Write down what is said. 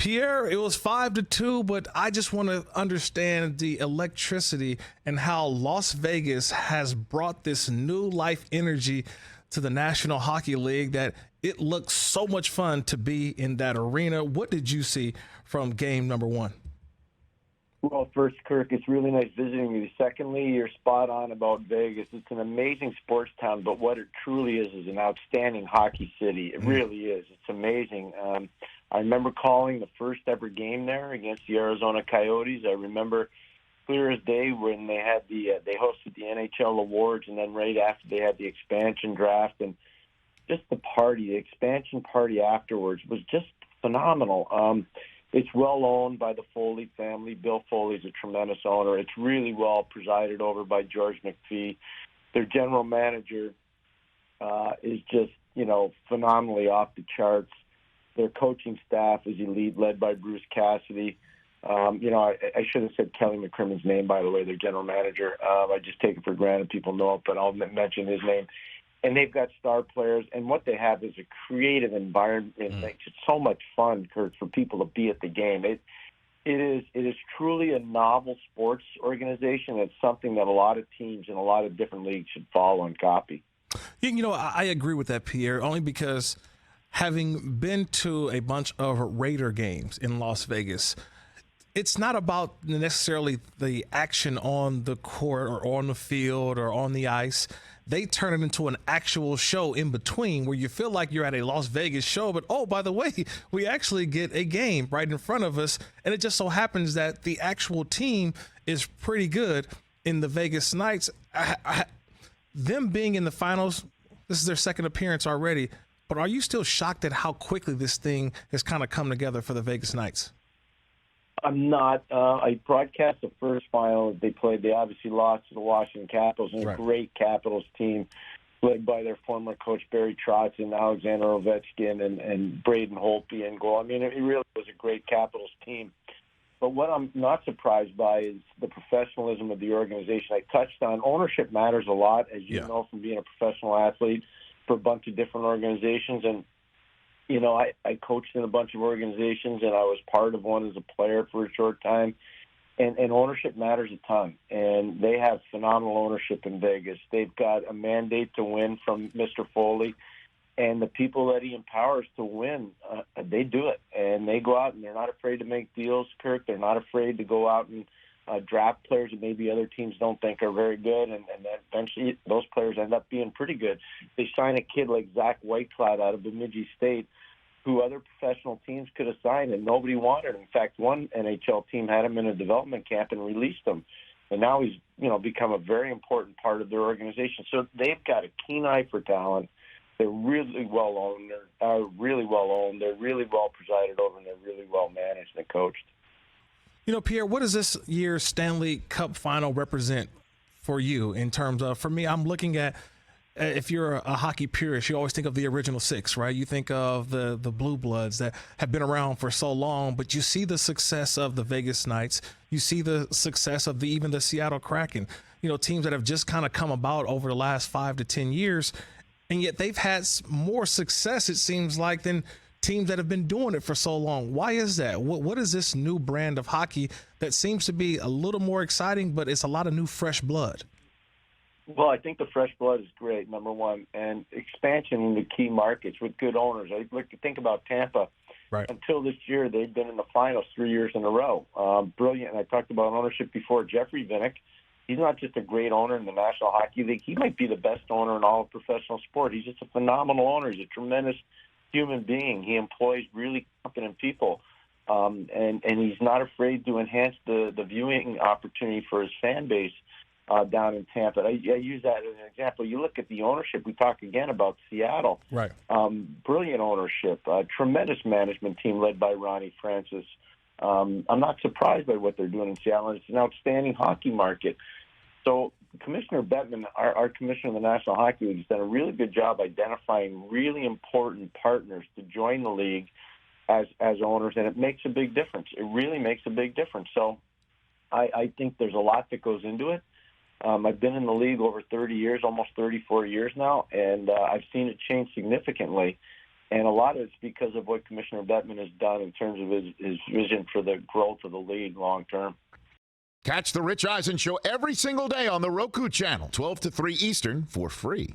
Pierre, it was 5-2, but I just want to understand the electricity and how Las Vegas has brought this new life energy to the National Hockey League that it looks so much fun to be in that arena. What did you see from game number one? Well, first, Kirk, it's really nice visiting you. Secondly, you're spot on about Vegas. It's an amazing sports town, but what it truly is an outstanding hockey city. It really is. It's amazing. I remember calling the first ever game there against the Arizona Coyotes. I remember clear as day when they had they hosted the NHL awards, and then right after they had the expansion draft, and just the expansion party afterwards was just phenomenal. It's well owned by the Foley family. Bill Foley's a tremendous owner. It's really well presided over by George McPhee. Their general manager is just, phenomenally off the charts. Their coaching staff is elite, led by Bruce Cassidy. I should have said Kelly McCrimmon's name, by the way, their general manager. I just take it for granted people know it, but I'll mention his name. And they've got star players, and what they have is a creative environment. It makes it so much fun, Kurt, for people to be at the game. It is truly a novel sports organization. It's something that a lot of teams in a lot of different leagues should follow and copy. I agree with that, Pierre, only because having been to a bunch of Raider games in Las Vegas, it's not about necessarily the action on the court or on the field or on the ice. They turn it into an actual show in between where you feel like you're at a Las Vegas show, but oh, by the way, we actually get a game right in front of us. And it just so happens that the actual team is pretty good in the Vegas Knights. Them being in the finals, this is their second appearance already, but are you still shocked at how quickly this thing has kind of come together for the Vegas Knights? I'm not. I broadcast the first final that they played. They obviously lost to the Washington Capitals, and a great Capitals team led by their former coach Barry Trotz and Alexander Ovechkin and Braden Holtby in goal. I mean, it really was a great Capitals team. But what I'm not surprised by is the professionalism of the organization. I touched on ownership matters a lot, as you know from being a professional athlete for a bunch of different organizations. And I coached in a bunch of organizations, and I was part of one as a player for a short time. And ownership matters a ton. And they have phenomenal ownership in Vegas. They've got a mandate to win from Mr. Foley. And the people that he empowers to win, they do it. And they go out, and they're not afraid to make deals, Kirk. They're not afraid to go out and draft players that maybe other teams don't think are very good, and then eventually those players end up being pretty good. They sign a kid like Zach Whitecloud out of Bemidji State, who other professional teams could have signed, and nobody wanted him. In fact, one NHL team had him in a development camp and released him. And now he's, become a very important part of their organization. So they've got a keen eye for talent. They're really well owned. They're really well presided over, and they're really well managed and coached. Pierre, what does this year's Stanley Cup final represent for you in terms of, for me, I'm looking at, if you're a hockey purist, you always think of the original six, right? You think of the Blue Bloods that have been around for so long, but you see the success of the Vegas Knights. You see the success of even the Seattle Kraken, teams that have just kind of come about over the last 5 to 10 years. And yet they've had more success, it seems like, than teams that have been doing it for so long. Why is that? What is this new brand of hockey that seems to be a little more exciting, but it's a lot of new fresh blood? Well, I think the fresh blood is great, number one, and expansion in the key markets with good owners. I think about Tampa. Right. Until this year, they've been in the finals 3 years in a row. Brilliant. And I talked about ownership before. Jeffrey Vinnick, he's not just a great owner in the National Hockey League. He might be the best owner in all of professional sport. He's just a phenomenal owner. He's a tremendous human being. He employs really competent people, and he's not afraid to enhance the viewing opportunity for his fan base down in Tampa. I use that as an example. You look at the ownership. We talk again about Seattle. Right. Brilliant ownership. Tremendous management team led by Ronnie Francis. I'm not surprised by what they're doing in Seattle. It's an outstanding hockey market. So Commissioner Bettman, our commissioner of the National Hockey League, has done a really good job identifying really important partners to join the league as owners, and it makes a big difference. It really makes a big difference. So I think there's a lot that goes into it. I've been in the league over 30 years, almost 34 years now, and I've seen it change significantly. And a lot of it's because of what Commissioner Bettman has done in terms of his vision for the growth of the league long term. Catch the Rich Eisen Show every single day on the Roku channel, 12 to 3 Eastern, for free.